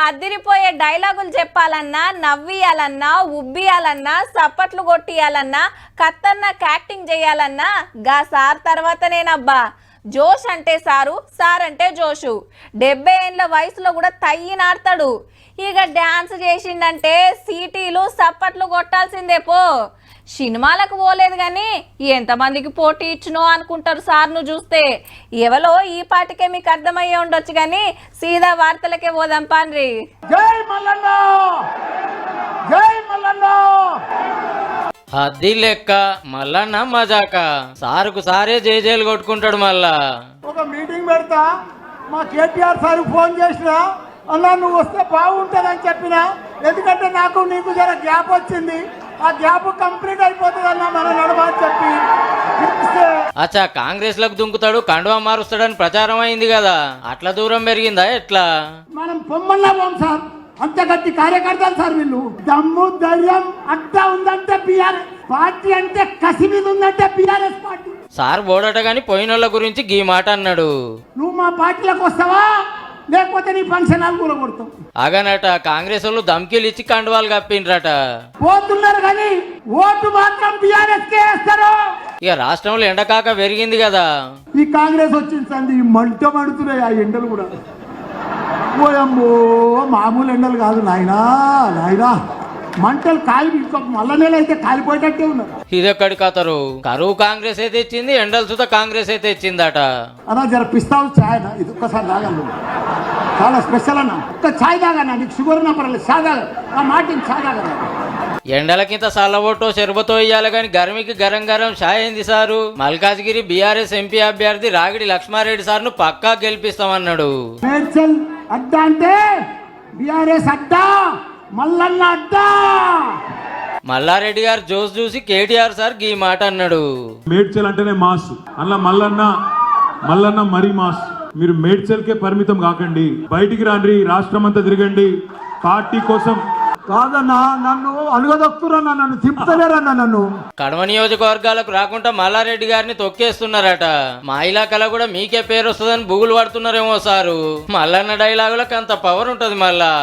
అదిరిపోయే డైలాగులు చెప్పాలన్నా, నవ్వియాలన్నా, ఉబ్బియాలన్నా, చప్పట్లు కొట్టియాలన్నా, కత్తన్న యాక్టింగ్ చేయాలన్నా గా సార్ తర్వాతనేనబ్బా. జోష్ అంటే సారు, సార్ అంటే జోషు. 70 ఏళ్ళ వయసులో కూడా తయ్యినాడతాడు. ఇక డ్యాన్స్ చేసిండంటే సీటీలు చప్పట్లు కొట్టాల్సిందే పో. సినిమాలకు పోలేదు కానీ ఎంతమందికి పోటీ ఇచ్చినో అనుకుంటారు సార్ను చూస్తే. ఎవలో ఈ పాటికే మీకు అర్థమయ్యే ఉండొచ్చు కానీ సీదా వార్తలకే పోదాం పాన్రి. జై మల్లన్న, జై మల్లన్న. అది లెక్క మల్లన్న మజాక సారుకు సారే జేజేలు కొట్టుకుంటాడు. మళ్ళా ఒక మీటింగ్ పెడతా, మా కేటీఆర్ సార్ ఫోన్ చేసినా, అన్నా నువ్వు వస్తే బాగుంటుందని చెప్పిన. ఎందుకంటే నాకు నీకు జర గ్యాప్ వచ్చింది, ఆ గ్యాప్ కంప్లీట్ అయిపోతుంది అన్న మన నడవా చెప్పి. అచ్చా కాంగ్రెస్ లకు దుంకుతాడు, కండువా మారుస్తాడని ప్రచారం అయింది కదా, అట్లా దూరం పెరిగిందా ఎట్లా? మనం పొమ్మన్నా పోం సార్, అంత గట్టి కార్యకర్తలు సార్ వీళ్ళు. దమ్ము ధైర్యం అడ్డా ఉందంటే బీఆర్ఎస్ పార్టీ, అంటే కసి మీద ఉందంటే బీఆర్ఎస్ పార్టీ. సార్ ఓడట గాని పోయినోళ్ళ గురించి గీ మాట అన్నాడు. నువ్వు మా పార్టీలోకి వస్తావా లేకపోతే నీ ఫంక్షన్ హాల్ కూడా కొడతావు. అగనట కాంగ్రెస్ వాళ్ళు ధమ్కీలు ఇచ్చి కండువాలు కప్పిండ్రట. పోతున్నారు కానీ ఓటు మాత్రం బీఆర్ఎస్ కే వేస్తారు. ఇక రాష్ట్రంలో ఎండకాక పెరిగింది కదా, ఈ కాంగ్రెస్ వచ్చింది సంది మంట మడుతున్నాయి ఆ ఎండలు కూడా. ఓయమ్మో మామూలు ఎండలు కాదు నాయనా, నాయనా మంటలు కాలి మళ్ళా నెల అయితే కాలిపోయేటట్టే ఉన్నారు. ఇదెక్కడి కథరు? కరువు కాంగ్రెస్ అయితే ఇచ్చింది, ఎండలు సుత కాంగ్రెస్ అయితే ఇచ్చిందట. అన్నా జర పిస్తావు ఛాయ్ అన్న, ఇది ఒక్కసారి తాగను, చాలా స్పెషల్ అన్న. ఒక్క ఛాయ్ తాగన్నా, నీకు షుగర్ ఉన్నా పర్లేదు, ఛాయ్ తాగ, ఆ మాట ఛాయ్ తాగన్నా. ఎండలకింత సల్లబొట్టో చెరుబతో ఇయ్యాలి గాని గర్మికి గరం గరం షాయ్ అయింది సారు. మల్కాజ్గిరి బీఆర్ఎస్ ఎంపీ అభ్యర్థి రాగిడి లక్ష్మారెడ్డి సార్ను పక్కా గెలిపిస్తామన్నాడు. మేడ్చల్ అడ్డా అంటే బీఆర్ఎస్ అడ్డా, మల్లన్న అడ్డా. మల్లారెడ్డి గారు జోస్ చూసి కేటీఆర్ సార్ ఈ మాట అన్నాడు. మేడ్చల్ అంటేనే మాస్, అలా మల్లన్న మరీ మాస్. మీరు మేడ్చల్కే పరిమితం కాకండి, బయటికి రాండి, రాష్ట్రం అంతా తిరగండి పార్టీ కోసం. కాదన్నా నన్ను అలుగదొక్కుతున్నా, నన్ను తిప్పుతలేరన్నా. నన్ను కడమ నియోజకవర్గాలకు రాకుండా మల్లారెడ్డి గారిని తొక్కేస్తున్నారట. మా ఇలాకలో కూడా మీకే పేరు వస్తుందని బుగులు పడుతున్నారేమో సారు. మల్లన్న డైలాగులకు అంత పవర్ ఉంటది మళ్ళా.